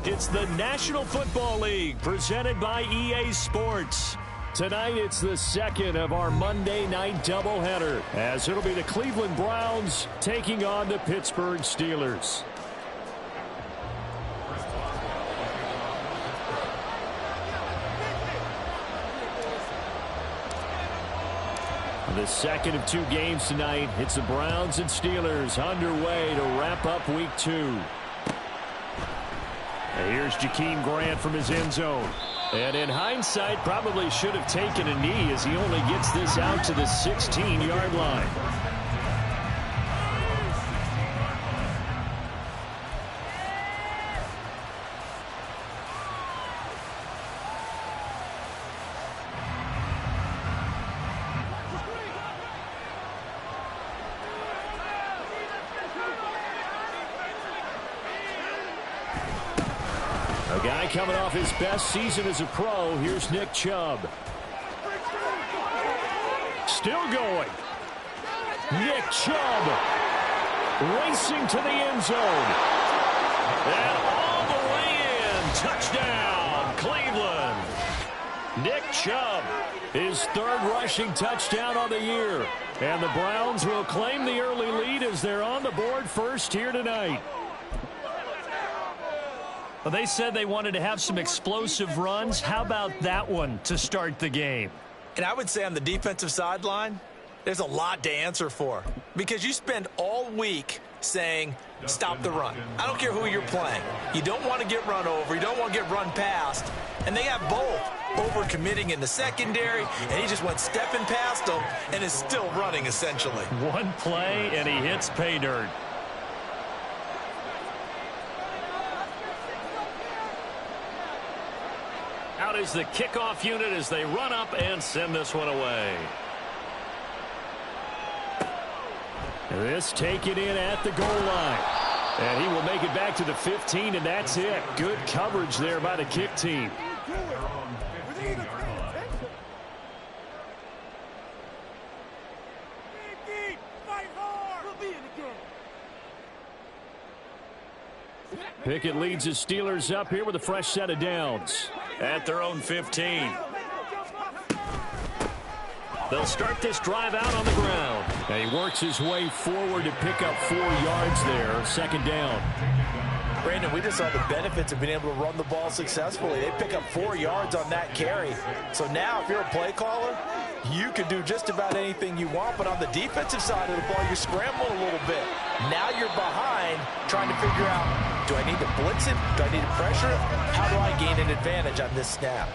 It's the National Football League presented by EA Sports. Tonight, it's the second of our Monday night doubleheader, as it'll be the Cleveland Browns taking on the Pittsburgh Steelers. The second of two games tonight. It's the Browns and Steelers underway to wrap up week 2. And here's Jakeem Grant from his end zone. And in hindsight, probably should have taken a knee as he only gets this out to the 16-yard line. A guy coming off his best season as a pro. Here's Nick Chubb. Still going. Nick Chubb racing to the end zone. And all the way in. Touchdown, Cleveland. Nick Chubb, his third rushing touchdown on the year. And the Browns will claim the early lead as they're on the board first here tonight. Well, they said they wanted to have some explosive runs. How about that one to start the game? And I would say on the defensive sideline, there's a lot to answer for. Because you spend all week saying, stop the run. I don't care who you're playing. You don't want to get run over. You don't want to get run past. And they have both. Over-committing in the secondary, and he just went stepping past them and is still running, essentially. One play, and he hits pay dirt. Out is the kickoff unit as they run up and send this one away. This taken in at the goal line. And he will make it back to the 15, and that's it. Good coverage there by the kick team. Pickett leads his Steelers up here with a fresh set of downs at their own 15. They'll start this drive out on the ground. And he works his way forward to pick up 4 yards there. Second down. Brandon, we just saw the benefits of being able to run the ball successfully. They pick up 4 yards on that carry. So now if you're a play caller, you can do just about anything you want. But on the defensive side of the ball, you're scrambling a little bit. Now you're behind trying to figure out, do I need to blitz it? Do I need to pressure it? How do I gain an advantage on this snap?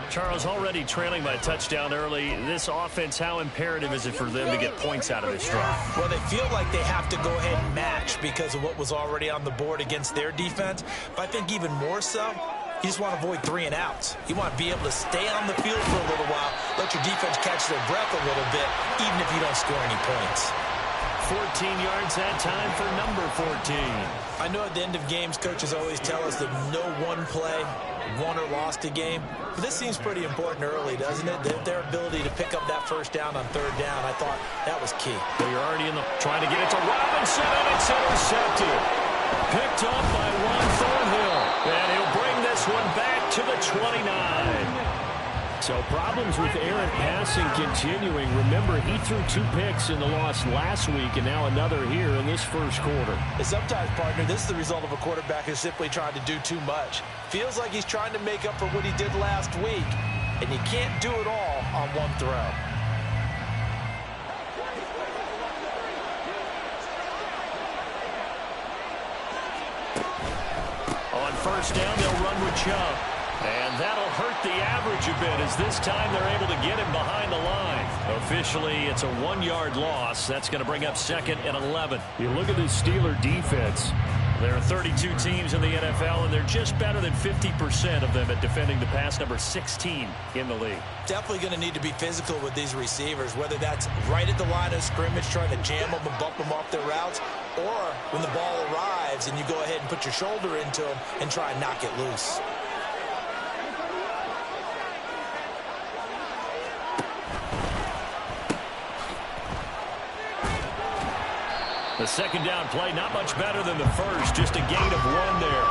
Charles, already trailing by a touchdown early. This offense, how imperative is it for them to get points out of this drive? Well, they feel like they have to go ahead and match because of what was already on the board against their defense. But I think even more so, you just want to avoid 3 and outs. You want to be able to stay on the field for a little while, let your defense catch their breath a little bit, even if you don't score any points. 14 yards that time for number 14. I know at the end of games, coaches always tell us that no one play won or lost a game. But this seems pretty important early, doesn't it? Their ability to pick up that first down on third down, I thought that was key. They're already in the trying to get it to Robinson, and it's intercepted. Picked up by Juan Thornhill. And he'll bring this one back to the 29. So problems with errant passing continuing. Remember, he threw 2 picks in the loss last week and now another here in this first quarter. And sometimes, partner, this is the result of a quarterback who's simply trying to do too much. Feels like he's trying to make up for what he did last week, and you can't do it all on one throw. On first down, they'll run with Chubb. And that'll hurt the average a bit as this time they're able to get him behind the line. Officially, it's a 1-yard loss. That's going to bring up 2nd and 11. You look at this Steeler defense. There are 32 teams in the NFL, and they're just better than 50% of them at defending the pass, number 16 in the league. Definitely going to need to be physical with these receivers, whether that's right at the line of scrimmage, trying to jam them and bump them off their routes, or when the ball arrives and you go ahead and put your shoulder into them and try and knock it loose. The The second down play, not much better than the first, just a gain of 1 there.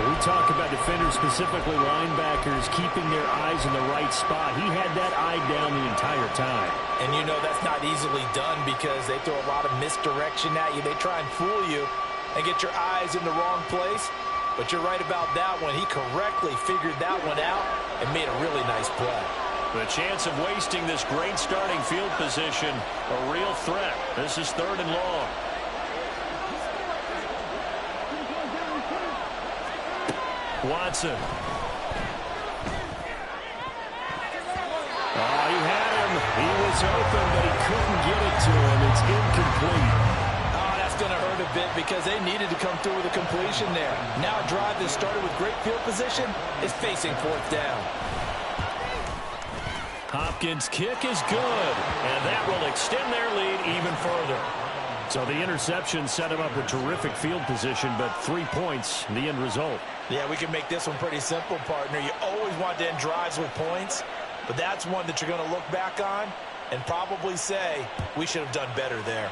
We talk about defenders, specifically linebackers, keeping their eyes in the right spot. He had that eye down the entire time. And you know that's not easily done because they throw a lot of misdirection at you. They try and fool you and get your eyes in the wrong place. But you're right about that one. He correctly figured that one out and made a really nice play. The chance of wasting this great starting field position, a real threat. This is 3rd and long. Watson. Oh, he had him. He was open, but he couldn't get it to him. It's incomplete. Oh, that's going to hurt a bit because they needed to come through with a completion there. Now a drive that started with great field position is facing 4th down. Hopkins' kick is good, and that will extend their lead even further. So the interception set him up with terrific field position, but 3 points, the end result. Yeah, we can make this one pretty simple, partner. You always want to end drives with points, but that's one that you're going to look back on and probably say, we should have done better there.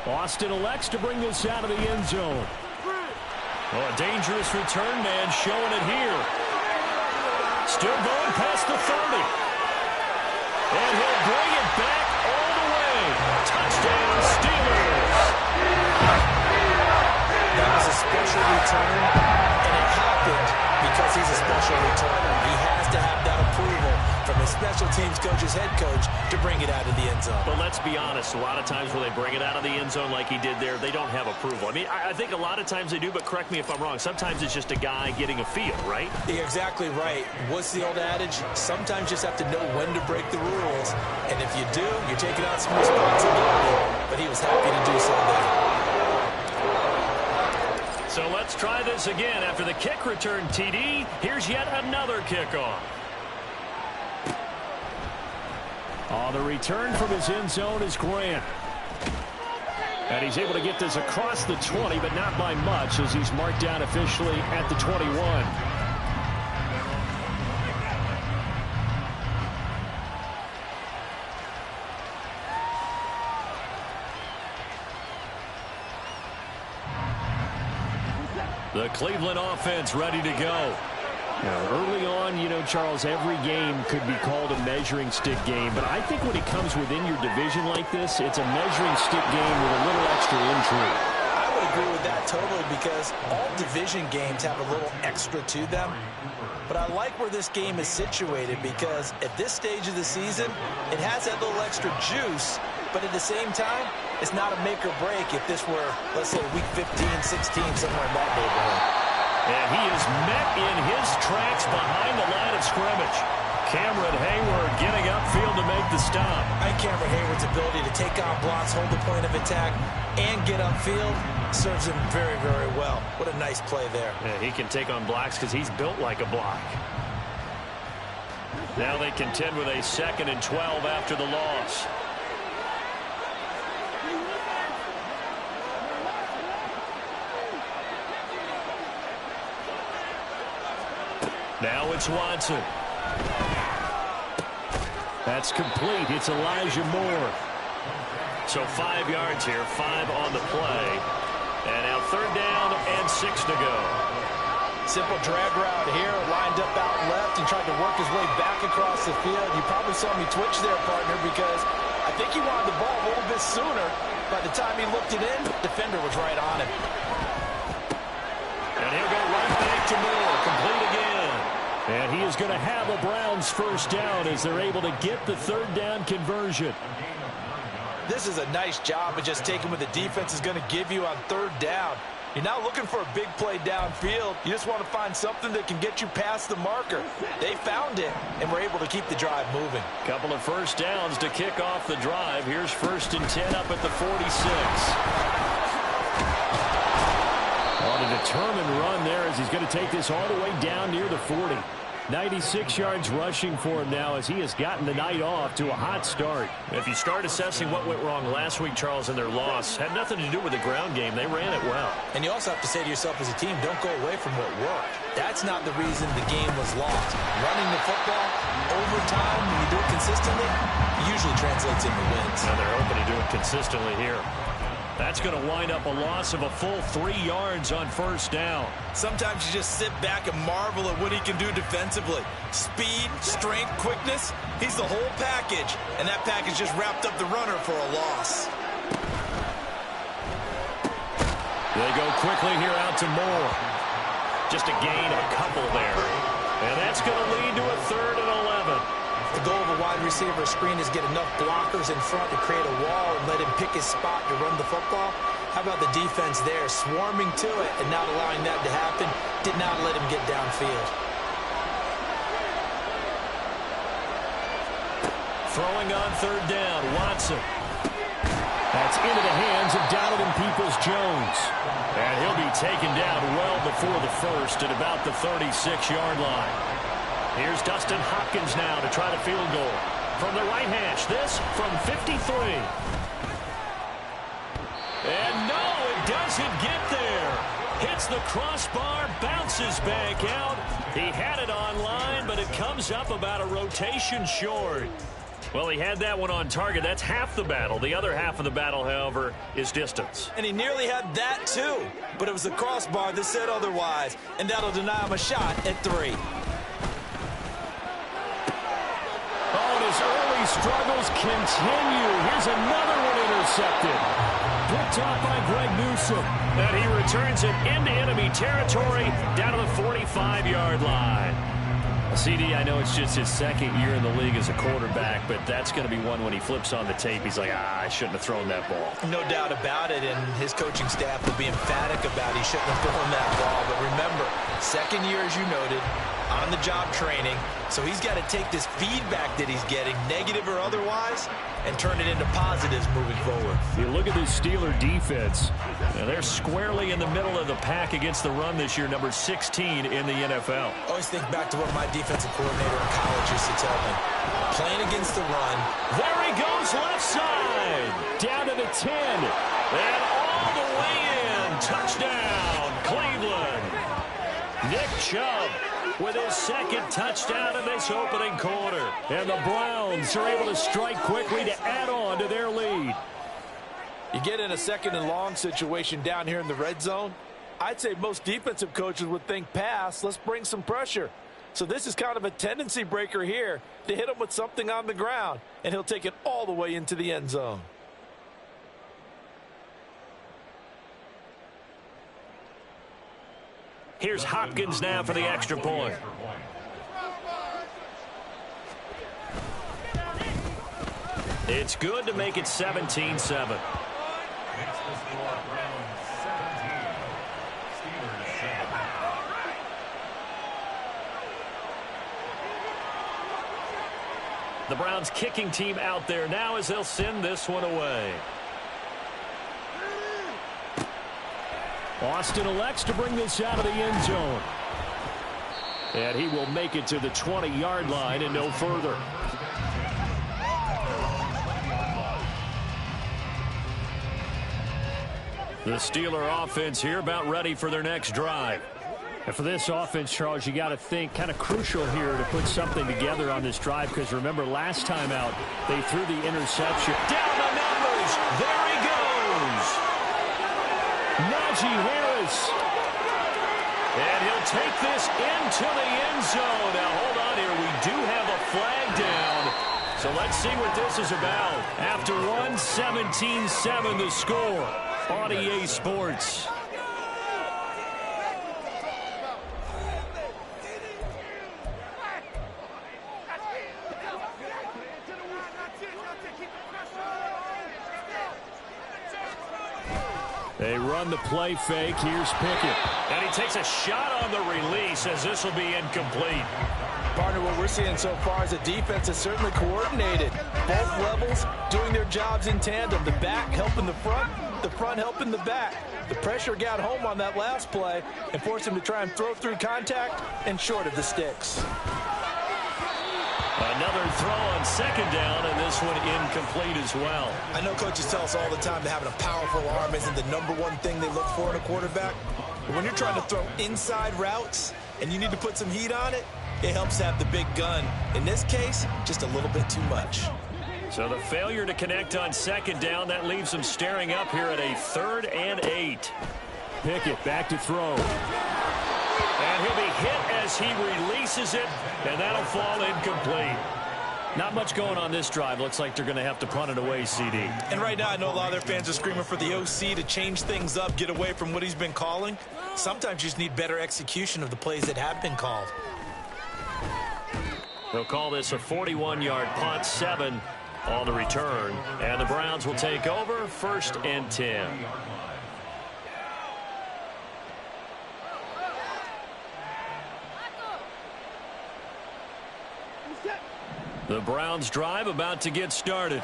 Austin elects to bring this out of the end zone. Oh, a dangerous return man showing it here. Still going past the 30. And he'll bring it back all the way. Touchdown, Steelers. That was a special return, and it happened because he's a special returner. He has to have that approval from his special teams coach's head coach to bring it out of the end zone. But let's be honest, a lot of times when they bring it out of the end zone like he did there, they don't have approval. I mean, I think a lot of times they do, but correct me if I'm wrong. Sometimes it's just a guy getting a feel, right? You're exactly right. What's the old adage? Sometimes you just have to know when to break the rules. And if you do, you're taking on some responsibility. But he was happy to do so there. So let's try this again. After the kick return TD, here's yet another kickoff. Oh, the return from his end zone is Grant. And he's able to get this across the 20, but not by much, as he's marked down officially at the 21. The Cleveland offense ready to go. Now, early on, you know, Charles, every game could be called a measuring stick game. But I think when it comes within your division like this, it's a measuring stick game with a little extra intrigue. I would agree with that totally because all division games have a little extra to them. But I like where this game is situated because at this stage of the season, it has that little extra juice. But at the same time, it's not a make or break if this were, let's say, week 15, 16, somewhere in that neighborhood. And he is met in his tracks behind the line of scrimmage. Cameron Hayward getting upfield to make the stop. I think Cameron Hayward's ability to take on blocks, hold the point of attack, and get upfield serves him very, very well. What a nice play there. Yeah, he can take on blocks because he's built like a block. Now they contend with a 2nd and 12 after the loss. Now it's Watson. That's complete. It's Elijah Moore. So 5 yards here, 5 on the play. And now 3rd down and 6 to go. Simple drag route here, lined up out left and tried to work his way back across the field. You probably saw me twitch there, partner, because I think he wanted the ball a little bit sooner. By the time he looked it in, defender was right on him. And he'll go right back to Moore, complete again. And he is going to have a Browns 1st down as they're able to get the 3rd down conversion. This is a nice job of just taking what the defense is going to give you on 3rd down. You're not looking for a big play downfield. You just want to find something that can get you past the marker. They found it, and were able to keep the drive moving. Couple of 1st downs to kick off the drive. Here's 1st and 10 up at the 46. On a determined run there as he's going to take this all the way down near the 40. 96 yards rushing for him now as he has gotten the night off to a hot start. If you start assessing what went wrong last week, Charles, in their loss, had nothing to do with the ground game. They ran it well. And you also have to say to yourself as a team, don't go away from what worked. That's not the reason the game was lost. Running the football over time, when you do it consistently, usually translates into wins. And they're hoping to do it consistently here. That's going to wind up a loss of a full 3 yards on first down. Sometimes you just sit back and marvel at what he can do defensively. Speed, strength, quickness, he's the whole package. And that package just wrapped up the runner for a loss. They go quickly here out to Moore. Just a gain of a couple there. And that's going to lead to a 3rd and 11. The goal of a wide receiver screen is get enough blockers in front to create a wall and let him pick his spot to run the football. How about the defense there, swarming to it and not allowing that to happen? Did not let him get downfield. Throwing on 3rd down, Watson. That's into the hands of Donovan Peoples-Jones. And he'll be taken down well before the first at about the 36-yard line. Here's Dustin Hopkins now to try the field goal. From the right hash, this from 53. And no, it doesn't get there. Hits the crossbar, bounces back out. He had it on line, but it comes up about a rotation short. Well, he had that one on target. That's half the battle. The other half of the battle, however, is distance. And he nearly had that, too. But it was the crossbar that said otherwise. And that'll deny him a shot at 3. Oh, and his early struggles continue. Here's another one intercepted. Picked off by Greg Newsome. And he returns it into enemy territory down to the 45-yard line. CD, I know it's just his 2nd year in the league as a quarterback, but that's going to be one when he flips on the tape. He's like, I shouldn't have thrown that ball. No doubt about it, and his coaching staff will be emphatic about he shouldn't have thrown that ball. But remember, 2nd year, as you noted, on-the-job training, so he's got to take this feedback that he's getting, negative or otherwise, and turn it into positives moving forward. You look at this Steeler defense, and they're squarely in the middle of the pack against the run this year, number 16 in the NFL. Always think back to what my defensive coordinator in college used to tell me. Playing against the run. There he goes left side. Down to the 10. And all the way in. Touchdown, Cleveland. Nick Chubb with his 2nd touchdown in this opening quarter. And the Browns are able to strike quickly to add on to their lead. You get in a 2nd and long situation down here in the red zone, I'd say most defensive coaches would think pass, let's bring some pressure. So this is kind of a tendency breaker here to hit him with something on the ground, and he'll take it all the way into the end zone. Here's Hopkins now for the extra point. It's good to make it 17-7. The Browns kicking team out there now as they'll send this one away. Austin elects to bring this out of the end zone. And he will make it to the 20-yard line and no further. The Steeler offense here about ready for their next drive. And for this offense, Charles, you got to think kind of crucial here to put something together on this drive, because remember last time out they threw the interception. Down the numbers. There he goes. Najee Harris. And he'll take this into the end zone. Now hold on here. We do have a flag down. So let's see what this is about. After 17-7 the score on EA Sports. They run the play fake. Here's Pickett. And he takes a shot on the release as this will be incomplete. Partner, what we're seeing so far is a defense that's certainly coordinated. Both levels doing their jobs in tandem. The back helping the front helping the back. The pressure got home on that last play and forced him to try and throw through contact and short of the sticks. Another throw on second down, and this one incomplete as well. I know coaches tell us all the time that having a powerful arm isn't the #1 thing they look for in a quarterback. But when you're trying to throw inside routes, and you need to put some heat on it, it helps have the big gun. In this case, just a little bit too much. So the failure to connect on second down, that leaves them staring up here at a 3rd and 8. Pickett back to throw. And he'll be hit as he releases it, and that'll fall incomplete. Not much going on this drive. Looks like they're going to have to punt it away, CD. And right now, I know a lot of their fans are screaming for the OC to change things up, get away from what he's been calling. Sometimes you just need better execution of the plays that have been called. They'll call this a 41-yard punt, 7 on the return. And the Browns will take over, 1st and 10. The Browns drive about to get started.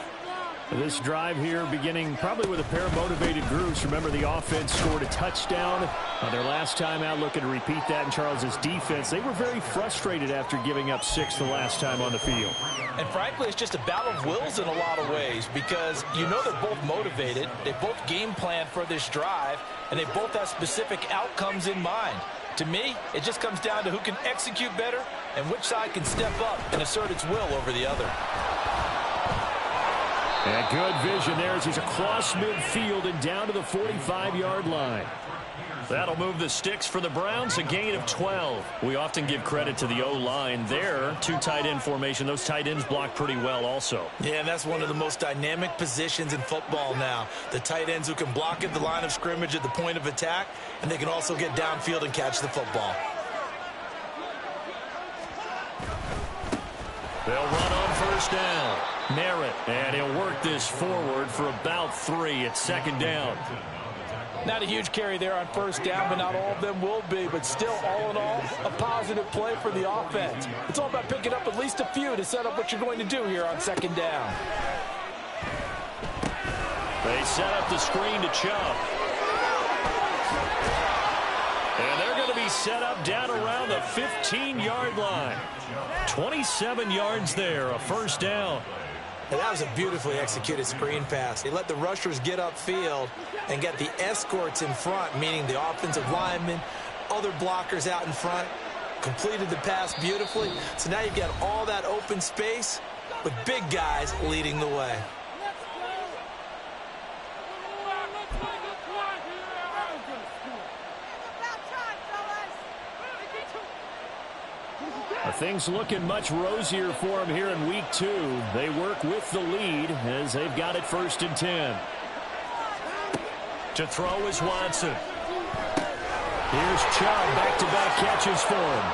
This drive here beginning probably with a pair of motivated groups. Remember, the offense scored a touchdown on their last time out, looking to repeat that in Charles's defense. They were very frustrated after giving up 6 the last time on the field. And frankly, it's just a battle of wills in a lot of ways, because you know they're both motivated. They both game plan for this drive, and they both have specific outcomes in mind. To me, it just comes down to who can execute better and which side can step up and assert its will over the other. And good vision there as he's across midfield and down to the 45-yard line. That'll move the sticks for the Browns, a gain of 12. We often give credit to the O-line there. 2 tight end formation. Those tight ends block pretty well also. Yeah, and that's one of the most dynamic positions in football now. The tight ends who can block at the line of scrimmage at the point of attack, and they can also get downfield and catch the football. They'll run on 1st down. Merritt, and he'll work this forward for about 3 at 2nd down. Not a huge carry there on 1st down, but not all of them will be. But still, all in all, a positive play for the offense. It's all about picking up at least a few to set up what you're going to do here on 2nd down. They set up the screen to Chubb. And they're going to be set up down around the 15-yard line. 27 yards there, a 1st down. And that was a beautifully executed screen pass. They let the rushers get upfield and get the escorts in front, meaning the offensive linemen, other blockers out in front, completed the pass beautifully. So now you've got all that open space with big guys leading the way. Things looking much rosier for them here in week 2. They work with the lead as they've got it 1st and 10. To throw is Watson. Here's Chubb, back-to-back catches for him.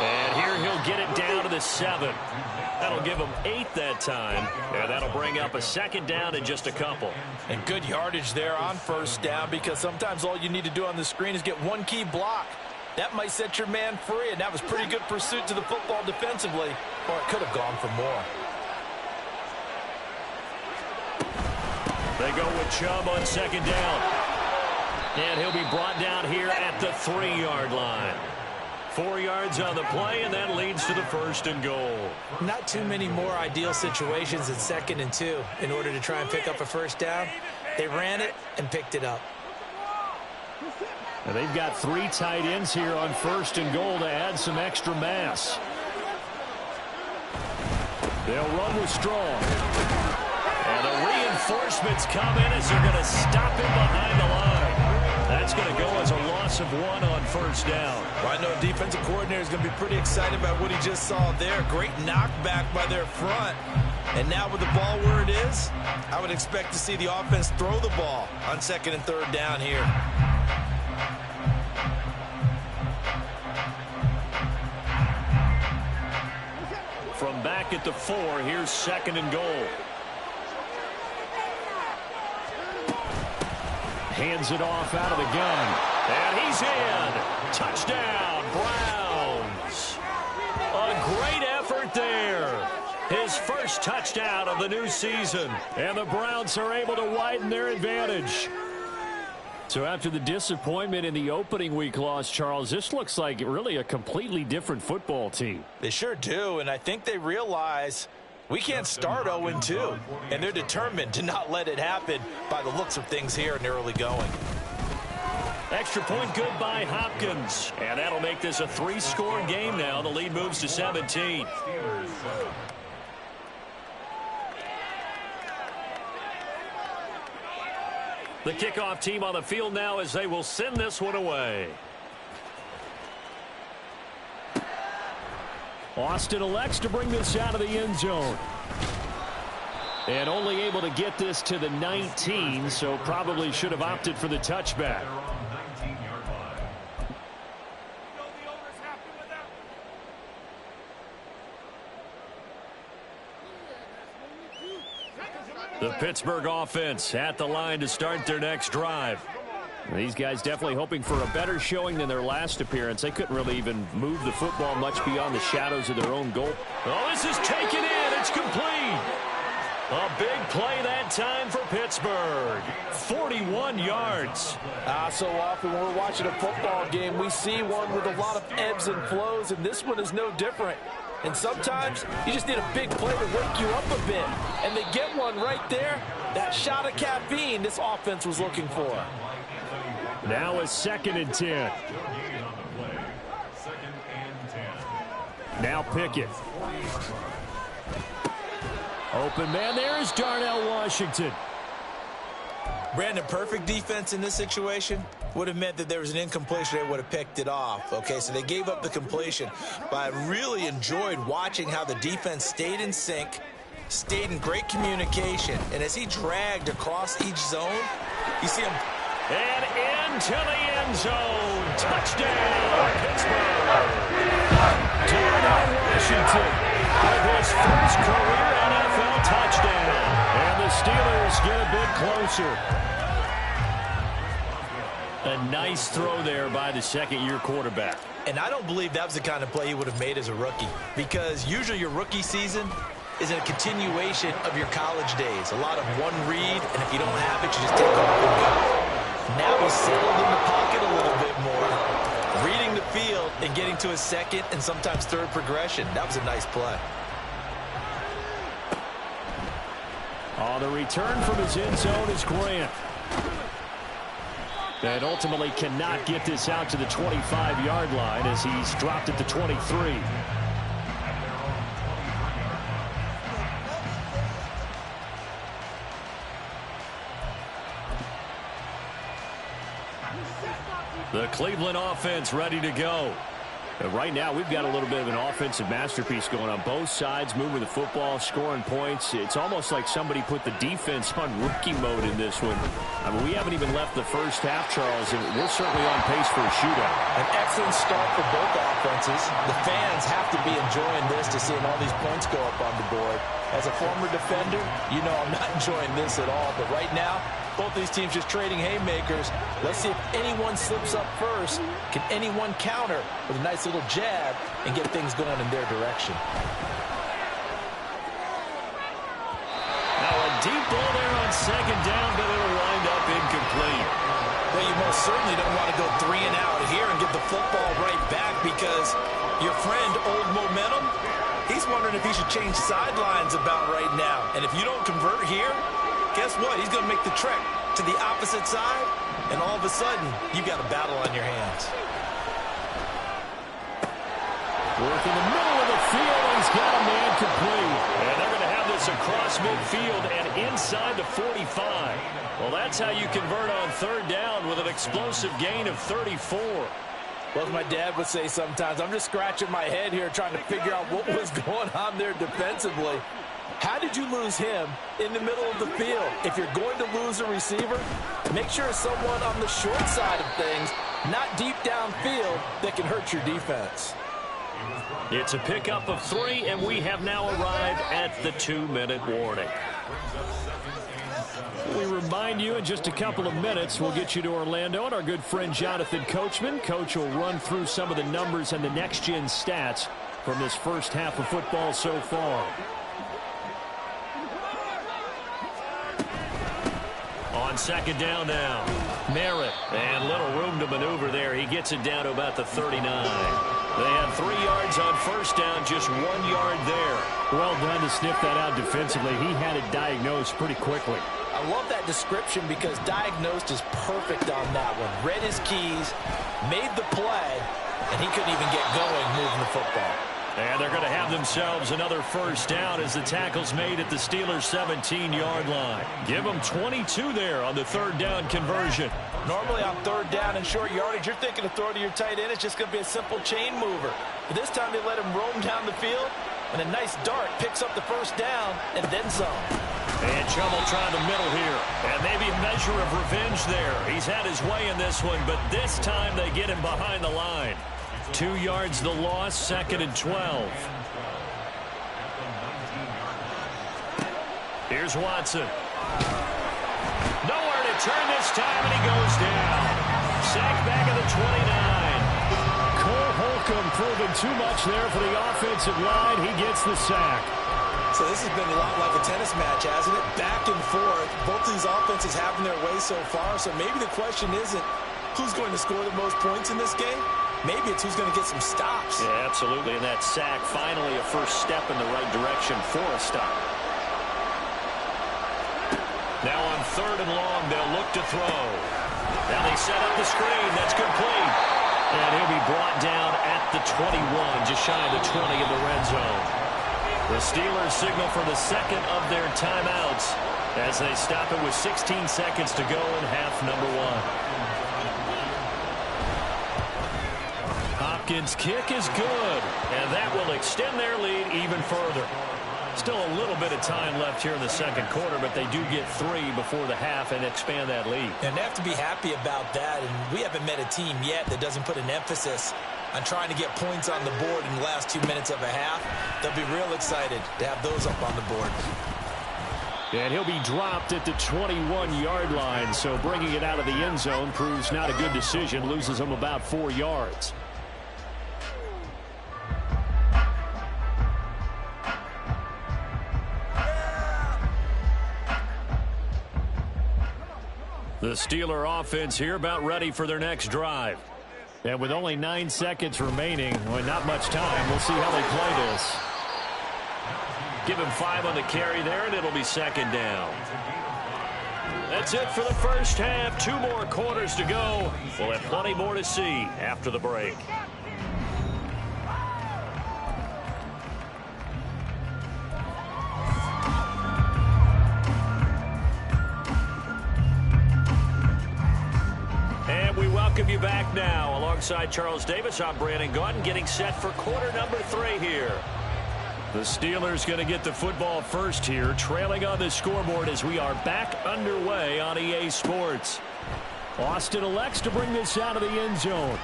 And here he'll get it down to the 7. That'll give him 8 that time. And that'll bring up a 2nd down in just a couple. And good yardage there on 1st down, because sometimes all you need to do on the screen is get one key block. That might set your man free, and that was pretty good pursuit to the football defensively, or it could have gone for more. They go with Chubb on 2nd down. And he'll be brought down here at the 3-yard line. 4 yards on the play, and that leads to the 1st and goal. Not too many more ideal situations in 2nd and 2 in order to try and pick up a 1st down. They ran it and picked it up. And they've got 3 tight ends here on 1st and goal to add some extra mass. They'll run with Strong. And the reinforcements come in as they're going to stop him behind the line. That's going to go as a loss of 1 on 1st down. Well, I know a defensive coordinator is going to be pretty excited about what he just saw there. Great knockback by their front. And now with the ball where it is, I would expect to see the offense throw the ball on 2nd and 3rd down here. From back at the 4, here's 2nd and goal. Hands it off out of the gun. And he's in. Touchdown, Browns. A great effort there. His first touchdown of the new season. And the Browns are able to widen their advantage. So after the disappointment in the opening week loss, Charles, this looks like really a completely different football team. They sure do, and I think they realize we can't start 0-2, and they're determined to not let it happen by the looks of things here in the early going. Extra point good by Hopkins. And that'll make this a 3-score game now. The lead moves to 17. The kickoff team on the field now as they will send this one away. Austin elects to bring this out of the end zone. And only able to get this to the 19, so probably should have opted for the touchback. The Pittsburgh offense at the line to start their next drive. These guys definitely hoping for a better showing than their last appearance. They couldn't really even move the football much beyond the shadows of their own goal. Oh, this is taken in. It's complete. A big play that time for Pittsburgh. 41 yards. So often when we're watching a football game, we see one with a lot of ebbs and flows, and this one is no different. And sometimes you just need a big play to wake you up a bit. And they get one right there. That shot of caffeine this offense was looking for. Now a 2nd and 10. Now Pickett. Open man there is Darnell Washington. Brandon, perfect defense in this situation would have meant that there was an incompletion. They would have picked it off. Okay, so they gave up the completion. But I really enjoyed watching how the defense stayed in sync, stayed in great communication. And as he dragged across each zone, you see him. And into the end zone. Touchdown, Pittsburgh. Darnell Washington with his first career NFL touchdown. And the Steelers get a bit closer. A nice throw there by the second-year quarterback. And I don't believe that was the kind of play he would have made as a rookie, because usually your rookie season is a continuation of your college days. A lot of one read, and if you don't have it, you just take off and go. Now he's settled in the pocket a little bit more, reading the field and getting to his second and sometimes third progression. That was a nice play. On the return from his end zone is Grant. And ultimately cannot get this out to the 25-yard line as he's dropped at the 23. The Cleveland offense ready to go. Right now, we've got a little bit of an offensive masterpiece going on. Both sides moving the football, scoring points. It's almost like somebody put the defense on rookie mode in this one. I mean, we haven't even left the first half, Charles, and we're certainly on pace for a shootout. An excellent start for both offenses. The fans have to be enjoying this to seeing all these points go up on the board. As a former defender, you know I'm not enjoying this at all. But right now, both these teams just trading haymakers. Let's see if anyone slips up first. Can anyone counter with a nice little jab and get things going in their direction? Now a deep ball there on second down, but it'll wind up incomplete. Well, you most certainly don't want to go 3 and out here and get the football right back, because your friend, Old Momentum, he's wondering if he should change sidelines about right now. And if you don't convert here, guess what? He's going to make the trek to the opposite side, and all of a sudden, you've got a battle on your hands. Work in the middle of the field, and he's got a man complete. And they're going to have this across midfield and inside the 45. Well, that's how you convert on third down with an explosive gain of 34. Well, as my dad would say sometimes, I'm just scratching my head here trying to figure out what was going on there defensively. How did you lose him in the middle of the field? If you're going to lose a receiver, make sure it's someone on the short side of things, not deep downfield, that can hurt your defense. It's a pickup of 3, and we have now arrived at the 2-minute warning. We remind you in just a couple of minutes, we'll get you to Orlando and our good friend Jonathan Coachman. Coach will run through some of the numbers and the next-gen stats from this first half of football so far. On second down now, Merritt, and little room to maneuver there. He gets it down to about the 39. They had 3 yards on first down, just 1 yard there. Well done to sniff that out defensively. He had it diagnosed pretty quickly. I I love that description because diagnosed is perfect on that one. Read his keys, made the play, and he couldn't even get going moving the football. And they're going to have themselves another first down as the tackle's made at the Steelers' 17-yard line. Give them 22 there on the third down conversion. Normally on third down and short yardage, you're thinking of throw to your tight end. It's just going to be a simple chain mover. But this time they let him roam down the field, and a nice dart picks up the first down and then some. And Chubb will try the middle here. And maybe a measure of revenge there. He's had his way in this one, but this time they get him behind the line. 2 yards the loss, 2nd and 12. Here's Watson. Nowhere to turn this time, and he goes down. Sack back at the 29. Cole Holcomb proving too much there for the offensive line. He gets the sack. So this has been a lot like a tennis match, hasn't it? Back and forth. Both of these offenses having their way so far. So maybe the question isn't who's going to score the most points in this game. Maybe it's who's going to get some stops. Yeah, absolutely. And that sack, finally a first step in the right direction for a stop. Now on 3rd and long, they'll look to throw. Now they set up the screen. That's complete. And he'll be brought down at the 21, just shy of the 20 in the red zone. The Steelers signal for the second of their timeouts as they stop it with 16 seconds to go in half number 1. Hopkins' kick is good, and that will extend their lead even further. Still a little bit of time left here in the second quarter, but they do get 3 before the half and expand that lead. And they have to be happy about that, and we haven't met a team yet that doesn't put an emphasis on trying to get points on the board in the last 2 minutes of a half. They'll be real excited to have those up on the board. And he'll be dropped at the 21-yard line, so bringing it out of the end zone proves not a good decision, loses him about 4 yards. The Steeler offense here about ready for their next drive. And with only 9 seconds remaining, well, not much time, we'll see how they play this. Give him 5 on the carry there, and it'll be 2nd down. That's it for the first half. 2 more quarters to go. We'll have plenty more to see after the break. And we welcome you back now. Alongside Charles Davis, I'm Brandon Gaudin, getting set for quarter number 3 here. The Steelers going to get the football first here, trailing on the scoreboard as we are back underway on EA Sports. Austin elects to bring this out of the end zone.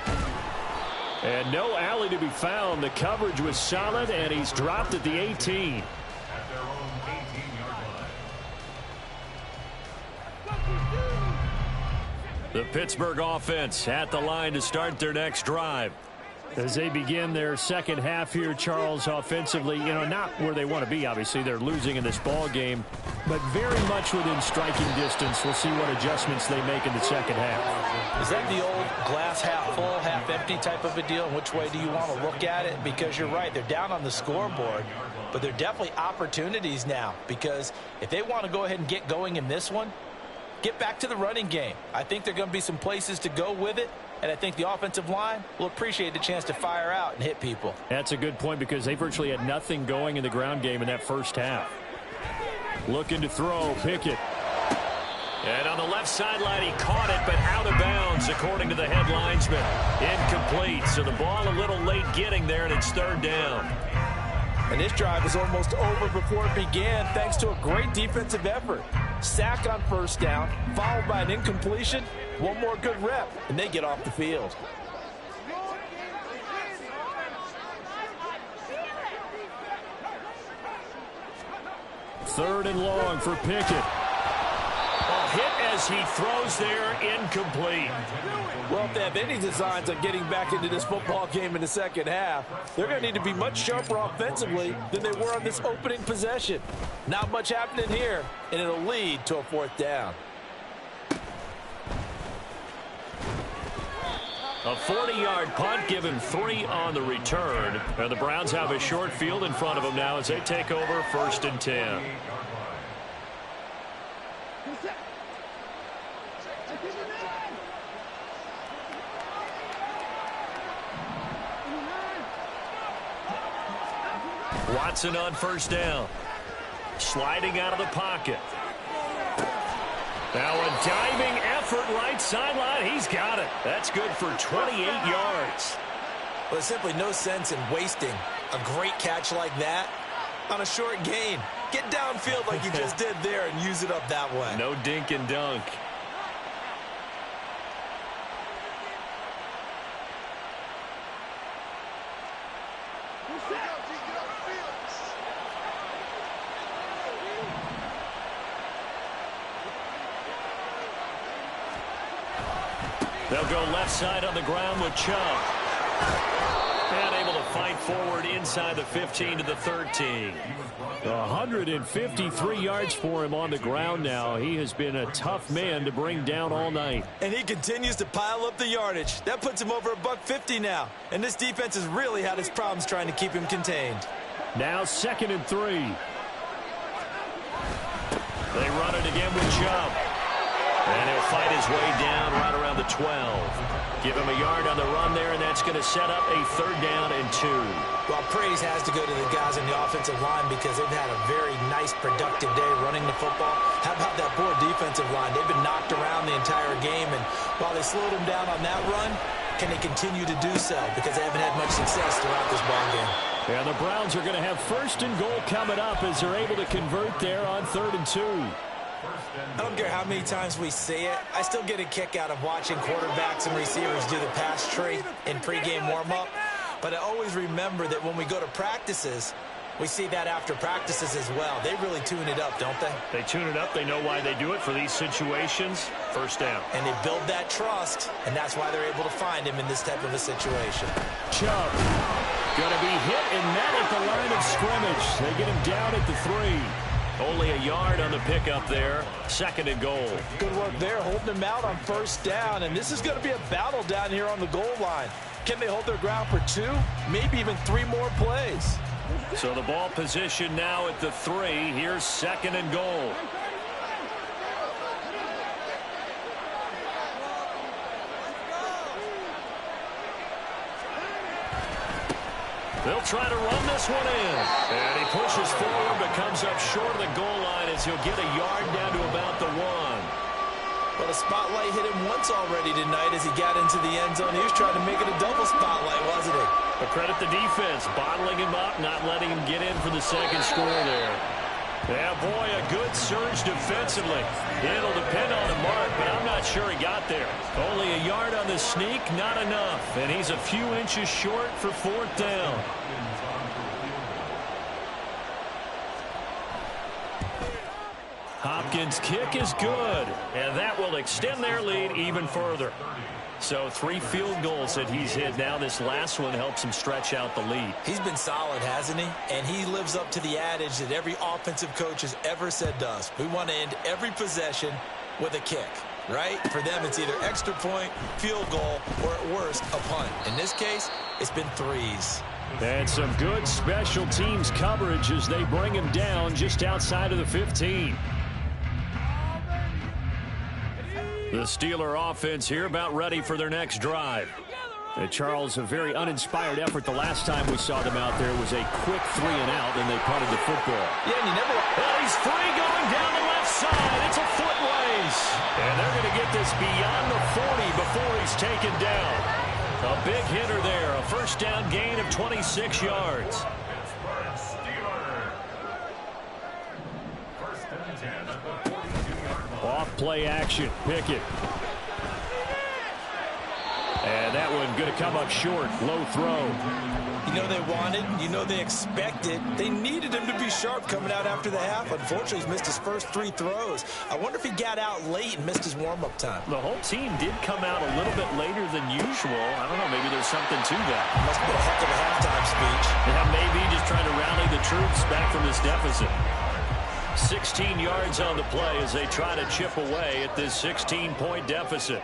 And no alley to be found. The coverage was solid, and he's dropped at the 18. The Pittsburgh offense at the line to start their next drive. As they begin their second half here, Charles, offensively, not where they want to be, obviously. They're losing in this ball game, but very much within striking distance. We'll see what adjustments they make in the second half. Is that the old glass half full, half empty type of a deal? And which way do you want to look at it? Because you're right, they're down on the scoreboard, but they're definitely opportunities now. Because if they want to go ahead and get going in this one, get back to the running game. I think there are going to be some places to go with it. And I think the offensive line will appreciate the chance to fire out and hit people. That's a good point because they virtually had nothing going in the ground game in that first half. Looking to throw, Pickett. And on the left sideline, he caught it, but out of bounds, according to the head linesman. Incomplete, so the ball a little late getting there, and it's 3rd down. And this drive is almost over before it began, thanks to a great defensive effort. Sack on first down, followed by an incompletion. One more good rep, and they get off the field. Third and long for Pickett. A hit as he throws there, incomplete. Well, if they have any designs on getting back into this football game in the second half, they're going to need to be much sharper offensively than they were on this opening possession. Not much happening here, and it'll lead to a 4th down. A 40-yard punt, give him 3 on the return. And the Browns have a short field in front of them now as they take over 1st and 10. Watson on first down. Sliding out of the pocket. Now a diving effort right sideline. He's got it. That's good for 28 yards. Well, there's simply no sense in wasting a great catch like that on a short gain. Get downfield like you just did there and use it up that way. No dink and dunk. They'll go left side on the ground with Chubb. And able to fight forward inside the 15 to the 13. 153 yards for him on the ground now. He has been a tough man to bring down all night. And he continues to pile up the yardage. That puts him over $150 now. And this defense has really had its problems trying to keep him contained. Now 2nd and 3. They run it again with Chubb. And he'll fight his way down right around the 12. Give him a yard on the run there, and that's going to set up a 3rd down and 2. Well, praise has to go to the guys on the offensive line because they've had a very nice, productive day running the football. How about that poor defensive line? They've been knocked around the entire game, and while they slowed them down on that run, can they continue to do so? Because they haven't had much success throughout this ball game. And the Browns are going to have 1st and goal coming up as they're able to convert there on 3rd and 2. I don't care how many times we see it. I still get a kick out of watching quarterbacks and receivers do the pass tree in pregame warm-up. But I always remember that when we go to practices, we see that after practices as well. They really tune it up, don't they? They tune it up. They know why they do it for these situations. 1st down. And they build that trust, and that's why they're able to find him in this type of a situation. Chubb going to be hit and met at the line of scrimmage. They get him down at the 3. Only a yard on the pickup there. 2nd and goal. Good work there, holding him out on 1st down. And this is going to be a battle down here on the goal line. Can they hold their ground for 2, maybe even 3 more plays? So the ball position now at the 3. Here's 2nd and goal. They'll try to run this one in. And he pushes forward, but comes up short of the goal line as he'll get a yard down to about the 1. Well, the spotlight hit him once already tonight as he got into the end zone. He was trying to make it a double spotlight, wasn't he? But credit the defense, bottling him up, not letting him get in for the 2nd score there. Yeah, boy, a good surge defensively. It'll depend on the mark, but I'm not sure he got there. Only a yard on the sneak, not enough. And he's a few inches short for 4th down. Hopkins' kick is good, and that will extend their lead even further. So 3 field goals that he's hit now. This last one helps him stretch out the lead. He's been solid, hasn't he? And he lives up to the adage that every offensive coach has ever said to us. We want to end every possession with a kick, right? For them, it's either extra point, field goal, or at worst, a punt. In this case, it's been 3s. And some good special teams coverage as they bring him down just outside of the 15. The Steeler offense here about ready for their next drive. Charles, a very uninspired effort the last time we saw them out there was a quick 3 and out, and they punted the football. Yeah, and you never... Well, he's free going down the left side. It's a foot race. And they're going to get this beyond the 40 before he's taken down. A big hitter there. A 1st down gain of 26 yards. Off play action. Pickett. And that one going to come up short. Low throw. You know they wanted, you know they expected. They needed him to be sharp coming out after the half. Unfortunately, he's missed his first 3 throws. I wonder if he got out late and missed his warm-up time. The whole team did come out a little bit later than usual. I don't know, maybe there's something to that. Must be a heck of a halftime speech. Yeah, maybe just trying to rally the troops back from this deficit. 16 yards on the play as they try to chip away at this 16-point deficit.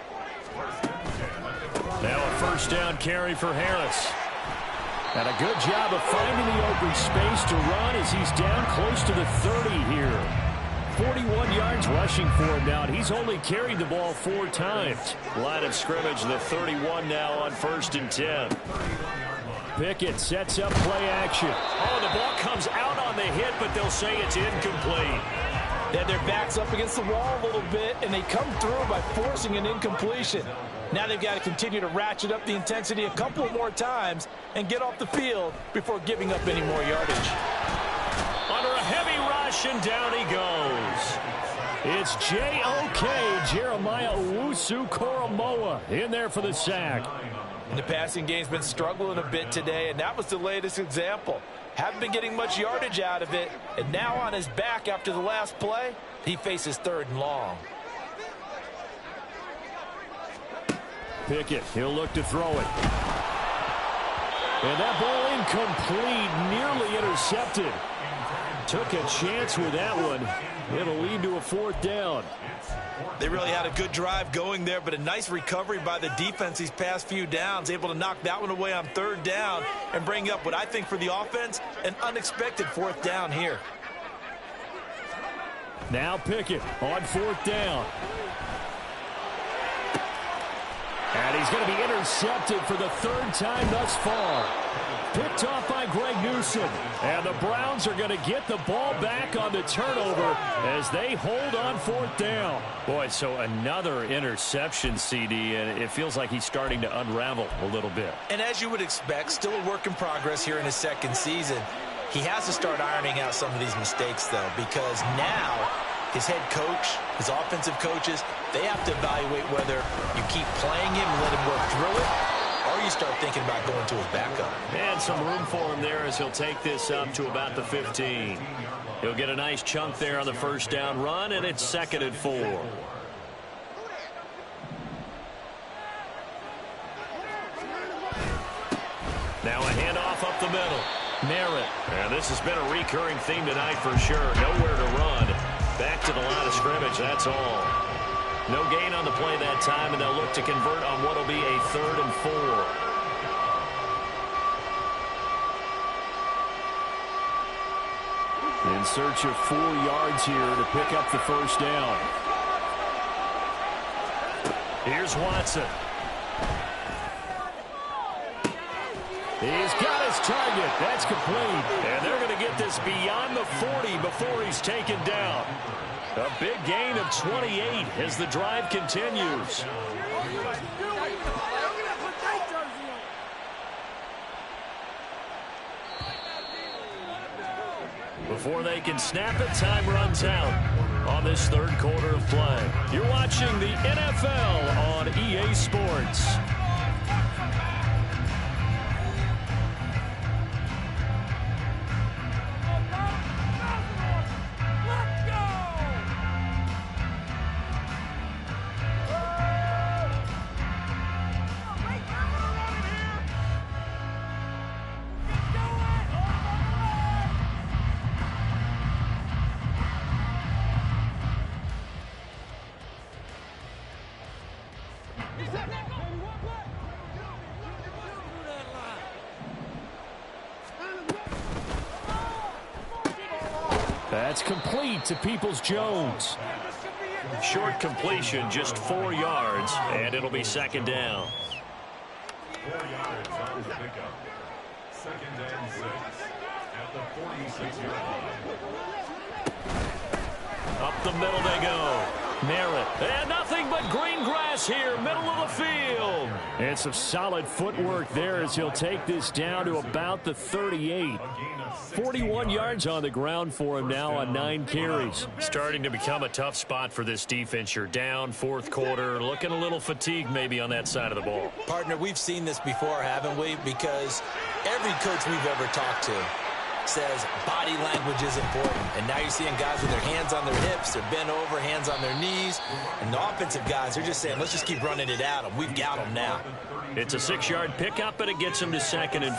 Now a 1st down carry for Harris. And a good job of finding the open space to run as he's down close to the 30 here. 41 yards rushing for him now. He's only carried the ball 4 times. Line of scrimmage, the 31 now on 1st and 10. Pickett sets up play action. Oh, the ball comes out on the hit, but they'll say it's incomplete. They had their backs up against the wall a little bit, and they come through by forcing an incompletion. Now they've got to continue to ratchet up the intensity a couple more times and get off the field before giving up any more yardage. Under a heavy rush, and down he goes. It's J.O.K. Jeremiah Owusu-Koramoah in there for the sack. And the passing game's been struggling a bit today, and that was the latest example. Haven't been getting much yardage out of it, and now on his back after the last play, he faces 3rd and long. Pickett, he'll look to throw it. And that ball incomplete, nearly intercepted. Took a chance with that one. It'll lead to a 4th down. They really had a good drive going there, but a nice recovery by the defense these past few downs, able to knock that one away on 3rd down and bring up what I think for the offense, an unexpected 4th down here. Now Pickett on 4th down. And he's going to be intercepted for the 3rd time thus far. Picked off by Greg Newsome. And the Browns are going to get the ball back on the turnover as they hold on 4th down. Boy, so another interception, CD, and it feels like he's starting to unravel a little bit. And as you would expect, still a work in progress here in his 2nd season. He has to start ironing out some of these mistakes, though, because now his head coach, his offensive coaches, they have to evaluate whether you keep playing him and let him work through it, or you start thinking about going to his backup. And some room for him there as he'll take this up to about the 15. He'll get a nice chunk there on the 1st down run, and it's 2nd and 4. Now a handoff up the middle. Merritt. And this has been a recurring theme tonight for sure. Nowhere to run. Back to the line of scrimmage, that's all. No gain on the play that time, and they'll look to convert on what will be a 3rd and 4. In search of 4 yards here to pick up the 1st down. Here's Watson. He's got his target. That's complete. And they're going to get this beyond the 40 before he's taken down. A big gain of 28 as the drive continues. Before they can snap it, time runs out on this 3rd quarter of play. You're watching the NFL on EA Sports. That's complete to Peoples-Jones. Short completion, just 4 yards, and it'll be 2nd down. 4 yards on the pickup. 2nd and 6 at the 46-yard line. Up the middle they go. Merritt. And nothing but green grass here, middle of the field. And some solid footwork there as he'll take this down to about the 38. 41 yards on the ground for him now on 9 carries. Starting to become a tough spot for this defense. You're down 4th quarter, looking a little fatigued maybe on that side of the ball. Partner, we've seen this before, haven't we? Because every coach we've ever talked to says body language is important. And now you're seeing guys with their hands on their hips, they're bent over, hands on their knees. And the offensive guys, they're just saying, let's just keep running it at them. We've got them now. It's a 6-yard pickup, and it gets him to 2nd and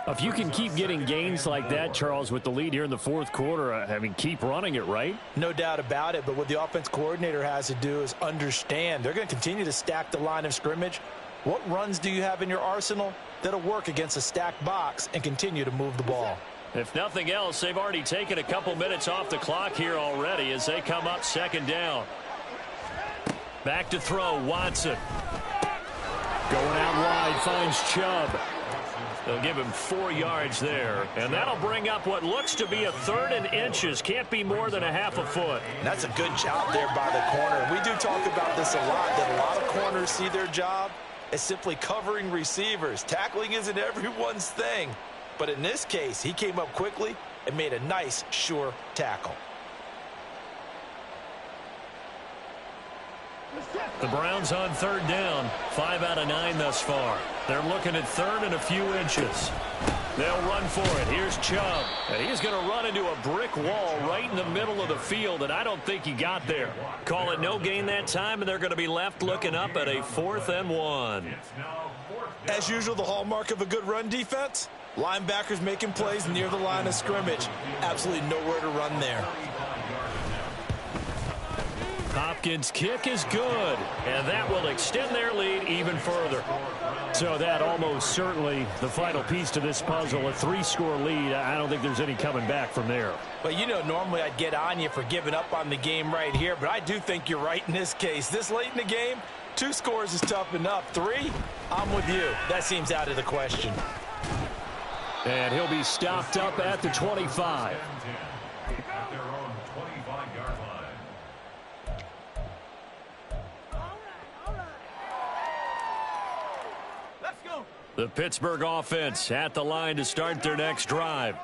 4. If you can keep getting gains like that, Charles, with the lead here in the 4th quarter, I mean, keep running it, right? No doubt about it, but what the offense coordinator has to do is understand. They're going to continue to stack the line of scrimmage. What runs do you have in your arsenal that'll work against a stacked box and continue to move the ball? If nothing else, they've already taken a couple minutes off the clock here already as they come up 2nd down. Back to throw, Watson. Going out wide, finds Chubb. They'll give him 4 yards there, and that'll bring up what looks to be a 3rd and inches. Can't be more than a half a foot. That's a good job there by the corner. We do talk about this a lot, that a lot of corners see their job as simply covering receivers. Tackling isn't everyone's thing, but in this case, he came up quickly and made a nice, sure tackle. The Browns on 3rd down, 5 out of 9 thus far. They're looking at 3rd and a few inches. They'll run for it. Here's Chubb, and he's going to run into a brick wall right in the middle of the field, and I don't think he got there. Call it no gain that time, and they're going to be left looking up at a 4th and 1. As usual, the hallmark of a good run defense, linebackers making plays near the line of scrimmage. Absolutely nowhere to run there. Hopkins' kick is good, and that will extend their lead even further. So that almost certainly the final piece to this puzzle, a 3-score lead. I don't think there's any coming back from there. But you know, normally I'd get on you for giving up on the game right here, but I do think you're right in this case. This late in the game, 2 scores is tough enough. 3, I'm with you. That seems out of the question. And he'll be stopped up at the 25. At their own 25-yard line. The Pittsburgh offense at the line to start their next drive.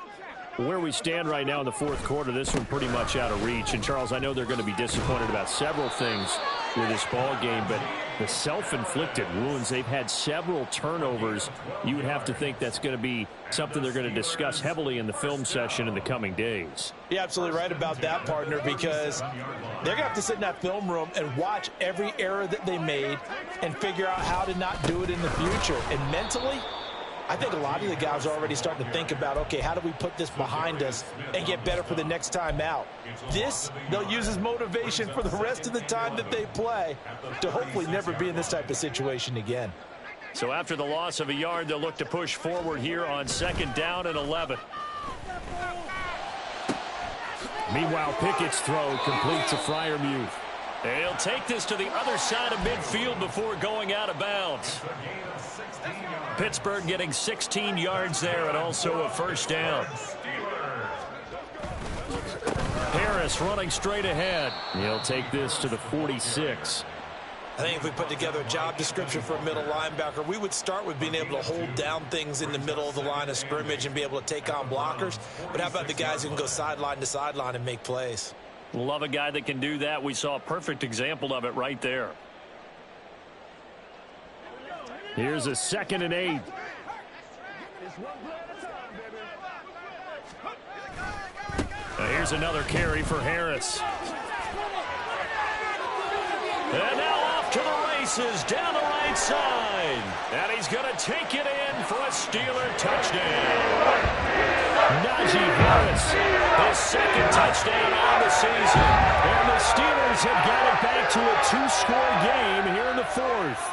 Where we stand right now in the 4th quarter, this one pretty much out of reach. And, Charles, I know they're going to be disappointed about several things with this ball game, but the self-inflicted wounds, they've had several turnovers. You would have to think that's going to be something they're going to discuss heavily in the film session in the coming days. You're absolutely right about that, partner, because they're going to have to sit in that film room and watch every error that they made and figure out how to not do it in the future. And mentally, I think a lot of the guys are already starting to think about, okay, how do we put this behind us and get better for the next time out? This, they'll use as motivation for the rest of the time that they play to hopefully never be in this type of situation again. So after the loss of a yard, they'll look to push forward here on 2nd down and 11. Meanwhile, Pickett's throw complete to Freiermuth. He'll take this to the other side of midfield before going out of bounds. Pittsburgh getting 16 yards there and also a 1st down. Harris running straight ahead. He'll take this to the 46. I think if we put together a job description for a middle linebacker, we would start with being able to hold down things in the middle of the line of scrimmage and be able to take on blockers. But how about the guys who can go sideline to sideline and make plays? Love a guy that can do that. We saw a perfect example of it right there. Here's a 2nd and 8. Here's another carry for Harris. And now off to the races down the right side. And he's going to take it in for a Steeler touchdown. Najee Harris, his 2nd touchdown on the season. And the Steelers have got it back to a 2-score game here in the 4th.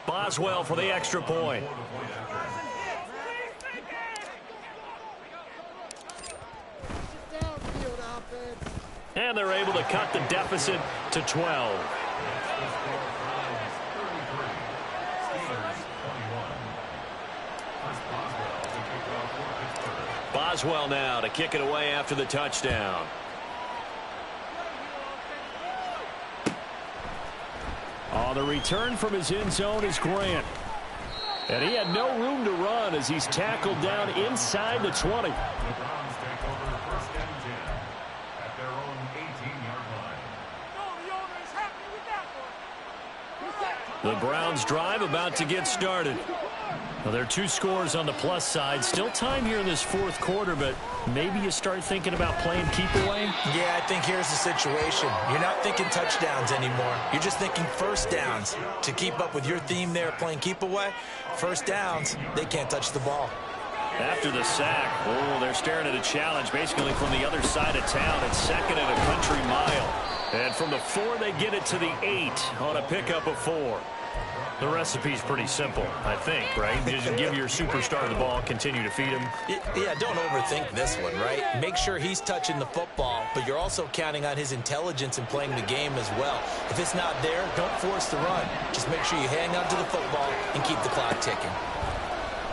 Boswell for the extra point. And they're able to cut the deficit to 12. Boswell now to kick it away after the touchdown. On the return from his end zone is Grant. And he had no room to run as he's tackled down inside the 20. The Browns take over 1st and 10 at their own 18-yard line. The Browns drive about to get started. Well, there are 2 scores on the plus side. Still time here in this 4th quarter, but maybe you start thinking about playing keep away? Yeah, I think here's the situation. You're not thinking touchdowns anymore. You're just thinking 1st downs. To keep up with your theme there, playing keep away, 1st downs, they can't touch the ball. After the sack, they're staring at a challenge basically from the other side of town. It's 2nd and a country mile. And from the 4, they get it to the 8 on a pickup of 4. The recipe's pretty simple, I think, right? You just give your superstar the ball, continue to feed him. Yeah, don't overthink this one, right? Make sure he's touching the football, but you're also counting on his intelligence in playing the game as well. If it's not there, don't force the run. Just make sure you hang on to the football and keep the clock ticking.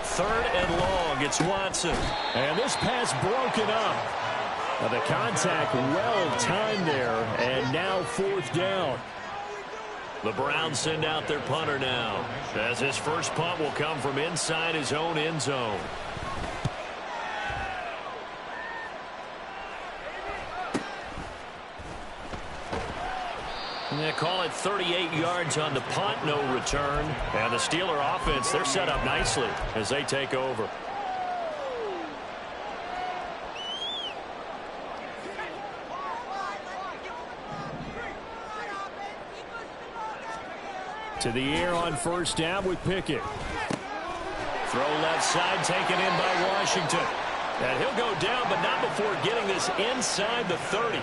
3rd and long, it's Watson. And this pass broken up. The contact well timed there, and now 4th down. The Browns send out their punter now, as his first punt will come from inside his own end zone. And they call it 38 yards on the punt, no return. And the Steeler offense, they're set up nicely as they take over. To the air on 1st down with Pickett. Throw left side taken in by Washington. And he'll go down, but not before getting this inside the 30.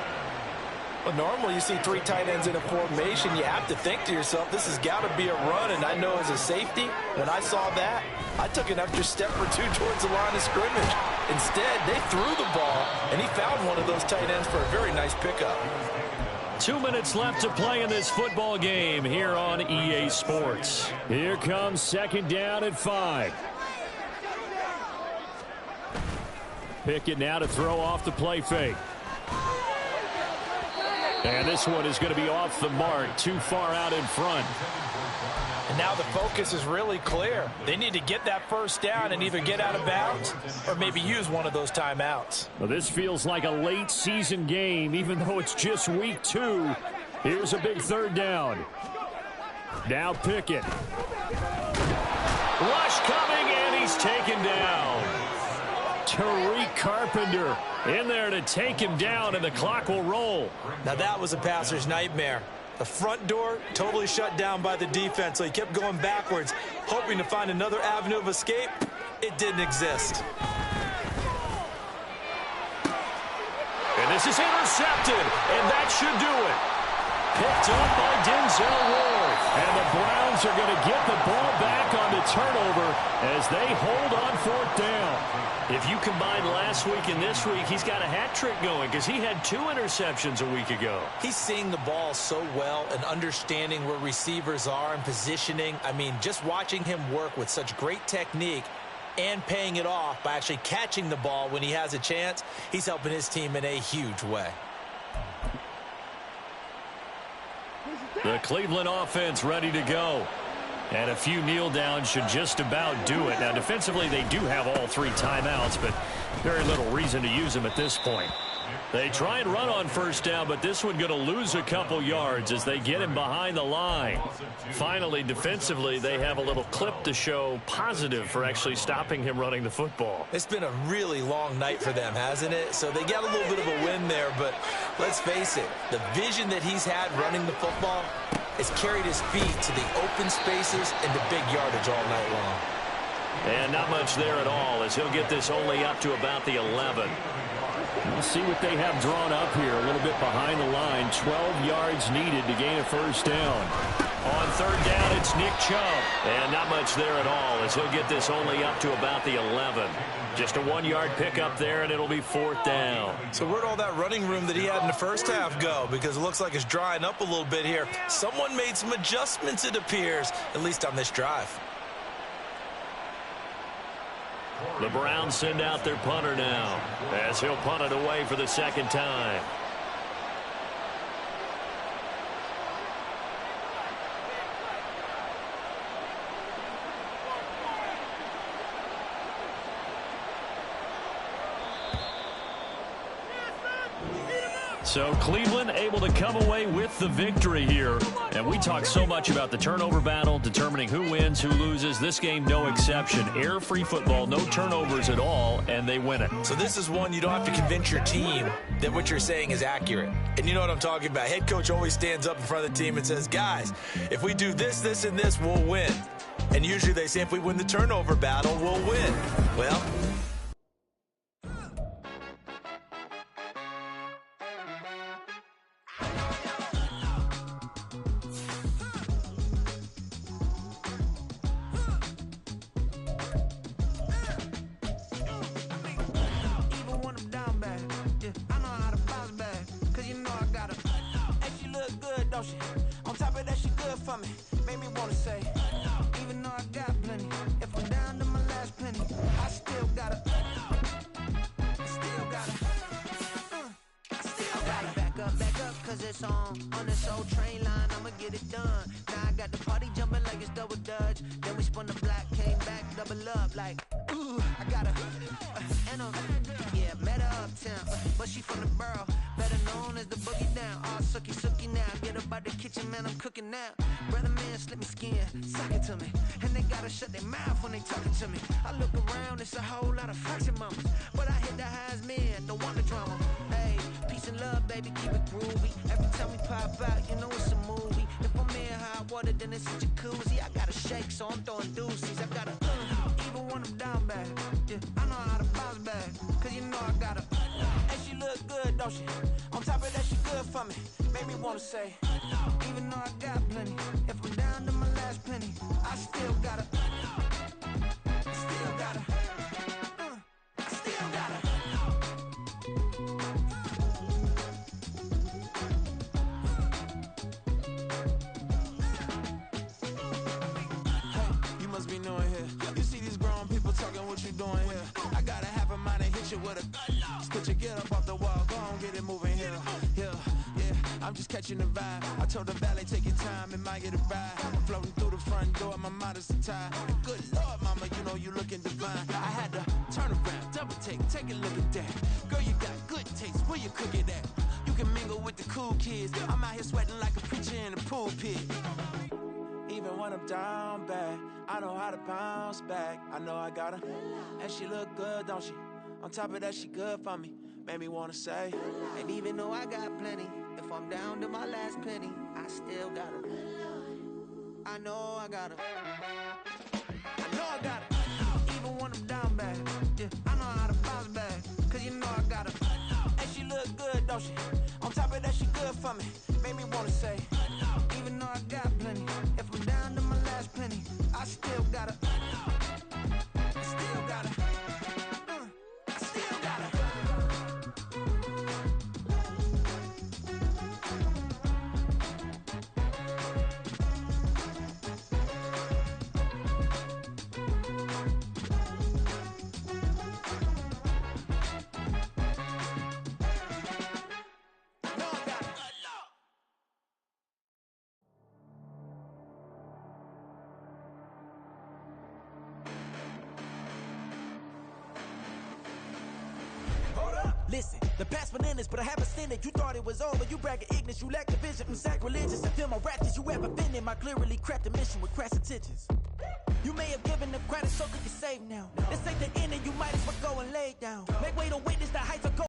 Well, normally you see 3 tight ends in a formation. You have to think to yourself, this has got to be a run. And I know as a safety, when I saw that, I took an extra step or 2 towards the line of scrimmage. Instead, they threw the ball, and he found one of those tight ends for a very nice pickup. 2 minutes left to play in this football game here on EA Sports. Here comes 2nd down at 5. Pickett now to throw off the play fake. And this one is going to be off the mark, too far out in front. And now the focus is really clear. They need to get that 1st down and either get out of bounds or maybe use one of those timeouts. Well, this feels like a late season game, even though it's just week 2. Here's a big 3rd down. Now Pickett. Rush coming, and he's taken down. Tariq Carpenter in there to take him down, and the clock will roll. Now that was a passer's nightmare. The front door totally shut down by the defense, so he kept going backwards, hoping to find another avenue of escape. It didn't exist. And this is intercepted, and that should do it. Picked up by Denzel Ward. And the Browns are going to get the ball back on the turnover as they hold on 4th down. If you combine last week and this week, he's got a hat trick going because he had 2 interceptions a week ago. He's seeing the ball so well and understanding where receivers are and positioning. I mean, just watching him work with such great technique and paying it off by actually catching the ball when he has a chance, he's helping his team in a huge way. The Cleveland offense ready to go. And a few kneel downs should just about do it. Now, defensively, they do have all 3 timeouts, but very little reason to use them at this point. They try and run on 1st down, but this one going to lose a couple yards as they get him behind the line. Finally, defensively, they have a little clip to show positive for actually stopping him running the football. It's been a really long night for them, hasn't it? So they got a little bit of a win there, but let's face it, the vision that he's had running the football has carried his feet to the open spaces and the big yardage all night long. And not much there at all as he'll get this only up to about the 11. We'll see what they have drawn up here. A little bit behind the line. 12 yards needed to gain a 1st down. On 3rd down, it's Nick Chubb. And not much there at all as he'll get this only up to about the 11. Just a 1-yard pickup there, and it'll be 4th down. So where'd all that running room that he had in the 1st half go? Because it looks like it's drying up a little bit here. Someone made some adjustments, it appears, at least on this drive. The Browns send out their punter now as he'll punt it away for the 2nd time. So Cleveland able to come away with the victory here. And we talk so much about the turnover battle, determining who wins, who loses. This game, no exception. Error-free football, no turnovers at all, and they win it. So this is one you don't have to convince your team that what you're saying is accurate. And you know what I'm talking about. Head coach always stands up in front of the team and says, guys, if we do this, this, and this, we'll win. And usually they say if we win the turnover battle, we'll win. Well, it's on this old train line, I'ma get it done. Now I got the party jumping like it's double dutch. Then we spun the block, came back, double up like, ooh, I got a, yeah, met her uptown, but she from the borough, better known as the boogie down. All sucky now, get up out the kitchen, man, I'm cooking now. Brother man, slip me skin, suck it to me, and they gotta shut their mouth when they talking to me. I look around, it's a whole lot of foxy mamas, but I hit the highs, man, don't want the drama. Hey, peace and love, baby, keep it groovy. Every time we pop out, you know it's a movie. If I'm in hot water, then it's a jacuzzi. I gotta shake, so I'm throwing deuces. I gotta, even when I'm down bad, yeah, I know how to bounce back, cause you know I gotta, and she look good, don't she? On top of that, she good for me, made me wanna say, even though I got plenty, if I'm down to my last penny, I still gotta, I still gotta. Be knowing here. You see these grown people talking, what you doing here? I got a half a mind to hit you with a could you get up off the wall, go on, get it moving here. Yeah, I'm just catching the vibe. I told the valet, take your time, it might get a ride. I'm floating through the front door, my modest attire. Good Lord, mama, you know you looking divine. I had to turn around, double take a look at that. Girl, you got good taste, where you cook it at? You can mingle with the cool kids. I'm out here sweating like a preacher in a pulpit. Even when I'm down bad, I know how to bounce back. I know I got her, and she look good, don't she? On top of that, she good for me, made me wanna say. And even though I got plenty, if I'm down to my last penny, I still got her. I know I got her. I know I got her. Even when I'm down bad, yeah, I know how to bounce back, cause you know I got her. And she look good, don't she? On top of that, she good for me, made me wanna say. Even though I got plenty, if I'm down to my last penny, I still gotta, I still gotta, I still gotta. Listen, the past been in this, but I haven't seen it. You thought it was over, you bragging ignorance, you lack the vision from sacrilegious. I feel my ratchets, you ever offended my clearly crafted mission with crass intentions. You may have given them credit so that you're safe now. This ain't the end and you might as well go and lay down. Make way to witness the heights of